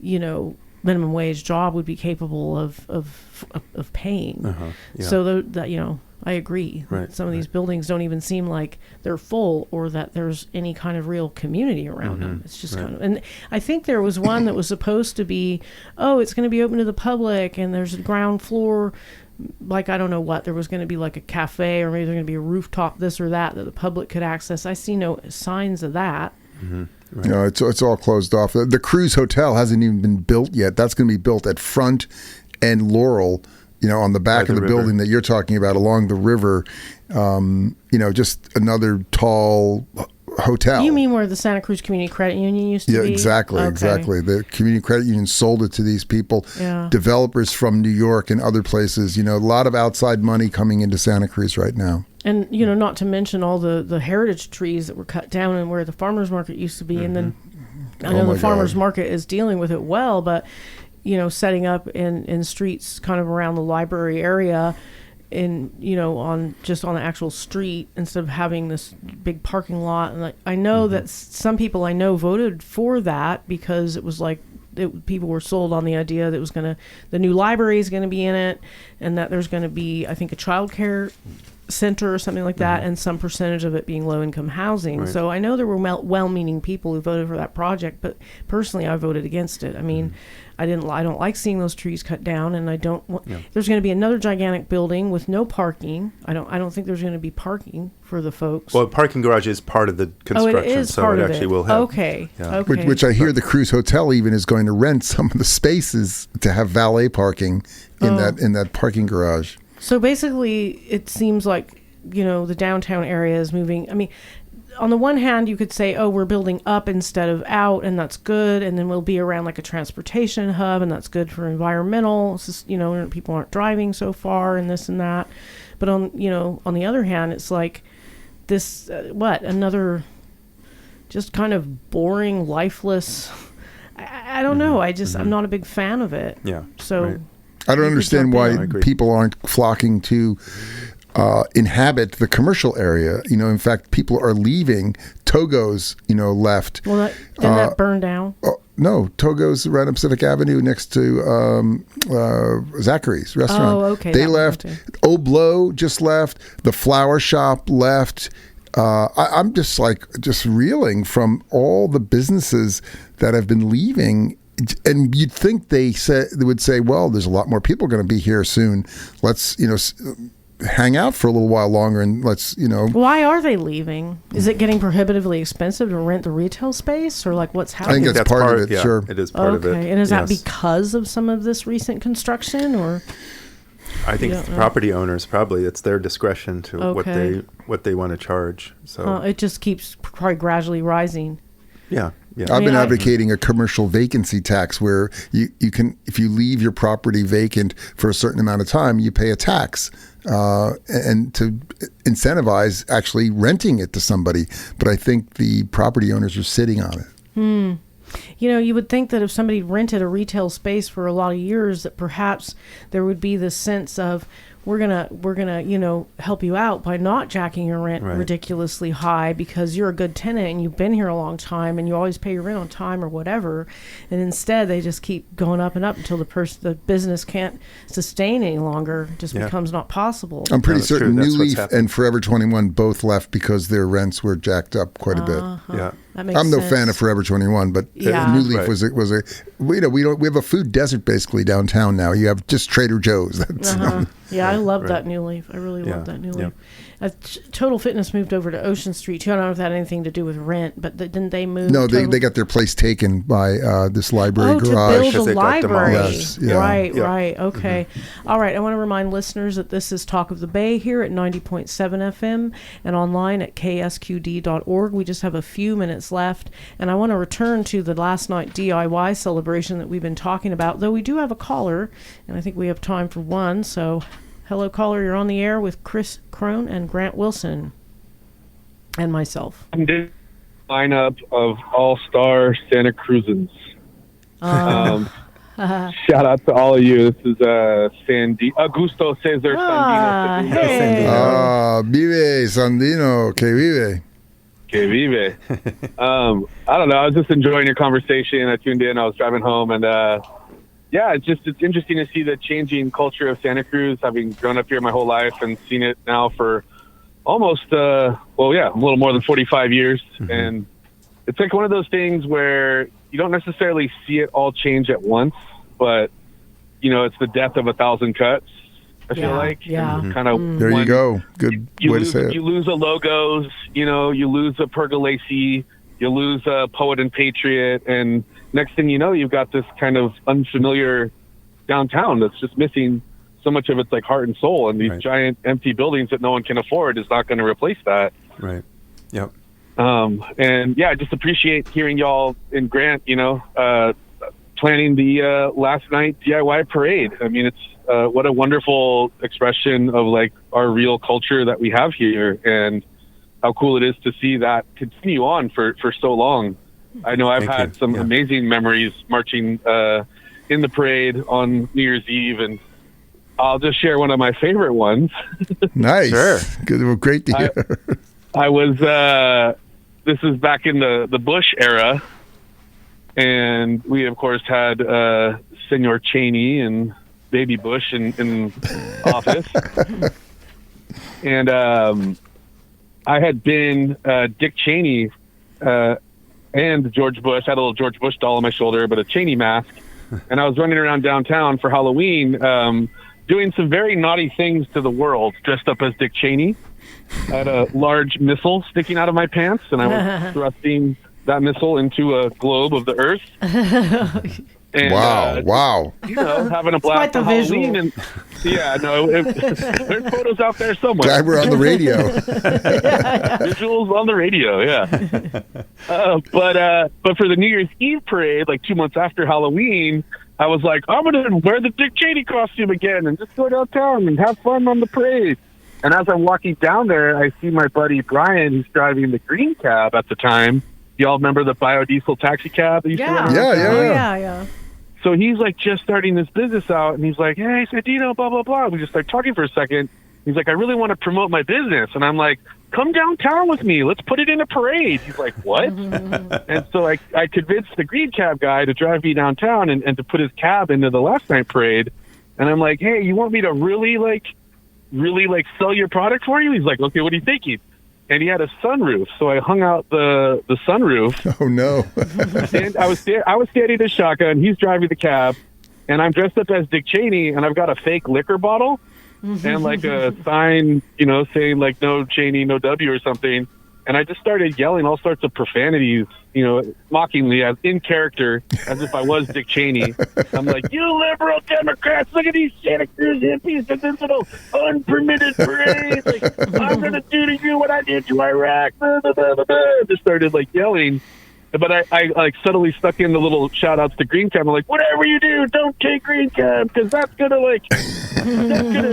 you know, minimum wage job would be capable of paying. So that, you know, I agree. Right, some of these buildings don't even seem like they're full, or that there's any kind of real community around them. It's just kind of, and I think there was one that was supposed to be, it's going to be open to the public, and there's a ground floor, like, I don't know what, there was going to be like a cafe, or maybe there's going to be a rooftop, this or that the public could access. I see no signs of that. Right. No, it's all closed off. The Cruz Hotel hasn't even been built yet. That's going to be built at Front and Laurel, you know, on the back of the building that you're talking about, along the river. You know, just another tall hotel. You mean where the Santa Cruz Community Credit Union used to be? Yeah, exactly. The Community Credit Union sold it to these people, developers from New York and other places. You know, a lot of outside money coming into Santa Cruz right now. And, you know, not to mention all the heritage trees that were cut down, and where the farmers market used to be. And then I know the farmers market is dealing with it well, but, you know, setting up in streets kind of around the library area, in, you know, on the actual street, instead of having this big parking lot. And I know that some people I know voted for that, because it was like, people were sold on the idea that the new library is going to be in it, and that there's going to be, I think, a child care center or something like that, and some percentage of it being low-income housing. Right. So I know there were well-meaning people who voted for that project, but personally I voted against it. I mean, I don't like seeing those trees cut down, and I don't want. There's going to be another gigantic building with no parking. I don't think there's going to be parking for the folks. Well, parking garage is part of the construction, it is so part it of actually it. will have. Okay. Yeah. Okay. Which I hear the Cruz Hotel even is going to rent some of the spaces to have valet parking in that parking garage. So basically, it seems like, you know, the downtown area is moving. I mean, on the one hand, you could say, we're building up instead of out, and that's good. And then we'll be around like a transportation hub, and that's good for environmental. It's just, you know, people aren't driving so far, and this and that. But on the other hand, it's like this, another just kind of boring, lifeless. I don't know. I'm not a big fan of it. Yeah. So. Right. I don't understand why people aren't flocking to inhabit the commercial area. You know, in fact, people are leaving. Togo's, you know, left. Well, didn't that burn down? No, Togo's right on Pacific Avenue next to Zachary's restaurant. Oh, okay. They left. Okay. Oblo just left. The flower shop left. I'm just reeling from all the businesses that have been leaving. And you'd think they would say, well, there's a lot more people going to be here soon. Let's, you know, hang out for a little while longer, and let's, you know. Why are they leaving? Is it getting prohibitively expensive to rent the retail space, or like what's happening? I think that's part of it. Yeah, sure, it is part of it. And is that because of some of this recent construction, or? I think the property owners, probably it's their discretion to what they want to charge. So it just keeps probably gradually rising. Yeah. I've been advocating a commercial vacancy tax where you can, if you leave your property vacant for a certain amount of time, you pay a tax and to incentivize actually renting it to somebody. But I think the property owners are sitting on it. You know, you would think that if somebody rented a retail space for a lot of years, that perhaps there would be this sense of, we're gonna help you out by not jacking your rent ridiculously high because you're a good tenant and you've been here a long time and you always pay your rent on time or whatever. And instead they just keep going up and up until the business can't sustain any longer. It just becomes not possible. I'm pretty certain New Leaf and Forever 21 both left because their rents were jacked up quite a bit. Yeah. That makes I'm no sense. fan of Forever 21, but New Leaf was a we have a food desert basically downtown now. You have just Trader Joe's. That's, Yeah, I love that New Leaf. I really love that New Leaf. Total Fitness moved over to Ocean Street too. I don't know if that had anything to do with rent, but didn't they move? No, they got their place taken by this library garage. To build a library. Yes, yeah. Right. Okay. All right. I want to remind listeners that this is Talk of the Bay here at 90.7 FM and online at ksqd.org. We just have a few minutes left, and I want to return to the last night DIY celebration that we've been talking about, though we do have a caller, and I think we have time for one. So, hello, caller. You're on the air with Chris Crone and Grant Wilson and myself. I'm doing a lineup of all-star Santa Cruzans. Shout out to all of you. This is Augusto Cesar Sandino. Hey. Vive Sandino, que vive. Que vive. I don't know. I was just enjoying your conversation. I tuned in. I was driving home, and it's interesting to see the changing culture of Santa Cruz, having grown up here my whole life and seen it now for almost, a little more than 45 years. Mm-hmm. And it's like one of those things where you don't necessarily see it all change at once, but, it's the death of 1,000 cuts, I feel like. Yeah. Kind of. There you go. Good way to say it. You lose the logos, you lose a Pergolesi, you lose a Poet and Patriot, and next thing you know, you've got this kind of unfamiliar downtown that's just missing so much of its like heart and soul, and these giant empty buildings that no one can afford is not going to replace that. Right. Yep. I just appreciate hearing y'all and Grant, planning the last night DIY parade. I mean, it's what a wonderful expression of like our real culture that we have here, and how cool it is to see that continue on for so long. I know I've had some amazing memories marching in the parade on New Year's Eve, and I'll just share one of my favorite ones. Nice. Sure. Good. Well, great to hear. I was, this is back in the Bush era, and we, of course, had Senor Cheney and Baby Bush in office. And I had been Dick Cheney and George Bush. I had a little George Bush doll on my shoulder, but a Cheney mask. And I was running around downtown for Halloween doing some very naughty things to the world, dressed up as Dick Cheney. I had a large missile sticking out of my pants, and I was thrusting that missile into a globe of the earth. And, wow. Having a blast on Halloween. And, there's photos out there somewhere. Glad we're on the radio. Visuals on the radio, but for the New Year's Eve parade, like 2 months after Halloween, I was like, I'm going to wear the Dick Cheney costume again and just go downtown and have fun on the parade. And as I'm walking down there, I see my buddy Brian, who's driving the green cab at the time. Y'all remember the biodiesel taxi cab that used to run? Yeah. So he's like just starting this business out, and he's like, hey, Sandino, blah, blah, blah. We just start talking for a second. He's like, I really want to promote my business. And I'm like, come downtown with me. Let's put it in a parade. He's like, what? And so I convinced the green cab guy to drive me downtown and to put his cab into the last night parade. And I'm like, hey, you want me to really sell your product for you? He's like, okay, what are you thinking? And he had a sunroof, so I hung out the sunroof. Oh no! And I was standing in a shotgun. He's driving the cab, and I'm dressed up as Dick Cheney, and I've got a fake liquor bottle and like a sign, saying like "No Cheney, no W" or something. And I just started yelling all sorts of profanities, mockingly, as in character, as if I was Dick Cheney. I'm like, you liberal Democrats, look at these Santa Cruz hippies at this little unpermitted parade. Like, I'm going to do to you what I did to Iraq. Blah, blah, blah, blah, blah. Just started, yelling. But I subtly stuck in the little shout-outs to Green Cab. I'm like, whatever you do, don't take Green Cab, because that's going to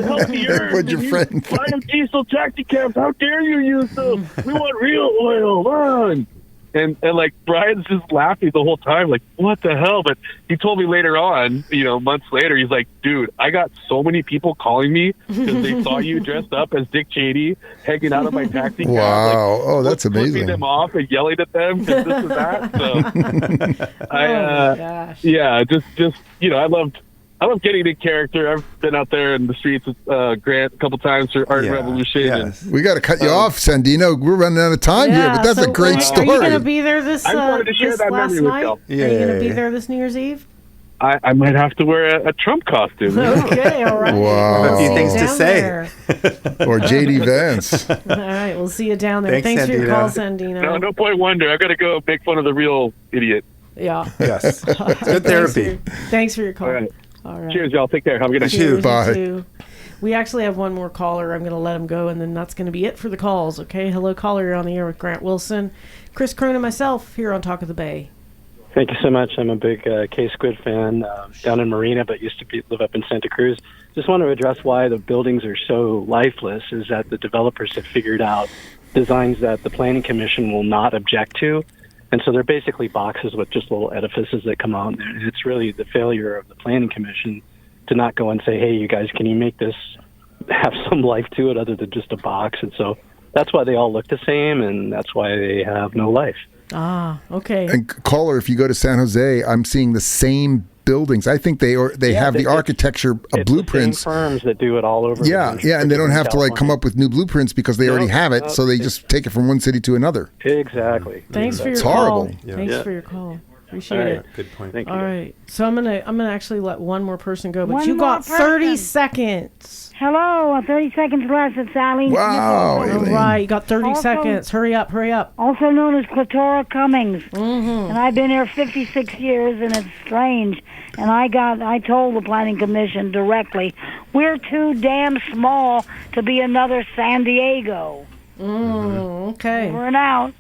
help the earth. What'd your friend think? Biodiesel taxi cabs, how dare you use those? We want real oil, on. And like Brian's just laughing the whole time, like, what the hell? But he told me later on, months later, he's like, dude, I got so many people calling me because they saw you dressed up as Dick Cheney hanging out of my taxi cab. Wow. Like, that's amazing. Flipping them off and yelling at them because this and that. So, my gosh. yeah, just I love getting in character. I've been out there in the streets with Grant a couple times for Art Revolution. Yes. And, We got to cut you off, Sandino. We're running out of time here, but that's a great story. Are you going to be there this I wanted to share that last memory with night? y'all. Are you going to be there this New Year's Eve? I might have to wear a Trump costume. Okay, all right. Wow. A few things to Down say. there. Or JD Vance. All right, we'll see you down there. Thanks for your Sandino. call, Sandino. No point wonder. I got to go make fun of the real idiot. Yeah. Yes. It's good therapy. Thanks for your call. All right. All right. Cheers, y'all. Take care. Have a good night. Cheers, you Bye. too. We actually have one more caller. I'm going to let him go, and then that's going to be it for the calls. Okay. Hello, caller. You're on the air with Grant Wilson, Chris Crone, and myself here on Talk of the Bay. Thank you so much. I'm a big K-Squid fan down in Marina, but used to live up in Santa Cruz. Just want to address why the buildings are so lifeless is that the developers have figured out designs that the Planning Commission will not object to. And so they're basically boxes with just little edifices that come out. And it's really the failure of the Planning Commission to not go and say, hey, you guys, can you make this have some life to it other than just a box? And so that's why they all look the same, and that's why they have no life. Ah, okay. And caller, if you go to San Jose, I'm seeing the same buildings. I think they have the architecture blueprints. The same firms that do it all over. Yeah, and they don't have to come up with new blueprints because they already have it, so they just take it from one city to another. Exactly. Thanks for your It's call. horrible. Thanks Yeah. for your call. Appreciate All right. it. Good point. Thank you. All right. So I'm gonna actually let one more person go, but One you more got 30 person. seconds. Hello, 30 seconds less. It's Eileen. Wow, Smith. All Aileen. right, you got 30 Also- seconds. Hurry up, hurry up. Also known as Clitora Cummings. Mm-hmm. And I've been here 56 years, and it's strange. And I told the Planning Commission directly, we're too damn small to be another San Diego. Okay. Over and out.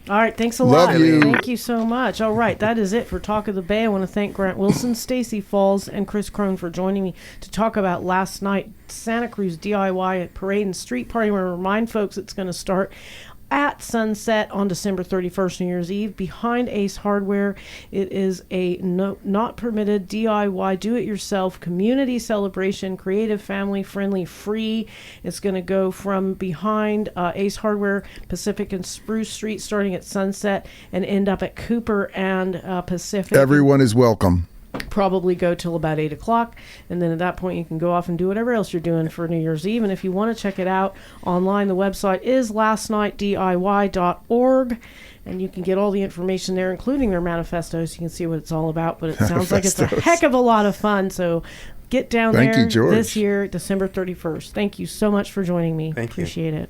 All right, thanks a Love lot. you. Thank you so much. All right, that is it for Talk of the Bay. I want to thank Grant Wilson, Stacey Falls, and Chris Crone for joining me to talk about last night Santa Cruz DIY Parade and Street Party. I want to remind folks it's going to start at sunset on December 31st, New Year's Eve, behind Ace Hardware. It is a not permitted DIY, do-it-yourself community celebration, creative, family-friendly, free. It's going to go from behind Ace Hardware, Pacific and Spruce Street, starting at sunset, and end up at Cooper and Pacific. Everyone is welcome. Probably go till about 8 o'clock, and then at that point you can go off and do whatever else you're doing for New Year's Eve. And if you want to check it out online, the website is lastnightdiy.org, and you can get all the information there, including their manifestos. You can see what it's all about, but it sounds like it's a heck of a lot of fun. So get down Thank there you, George. this year, December 31st. Thank you so much for joining me. Thank you. Appreciate it.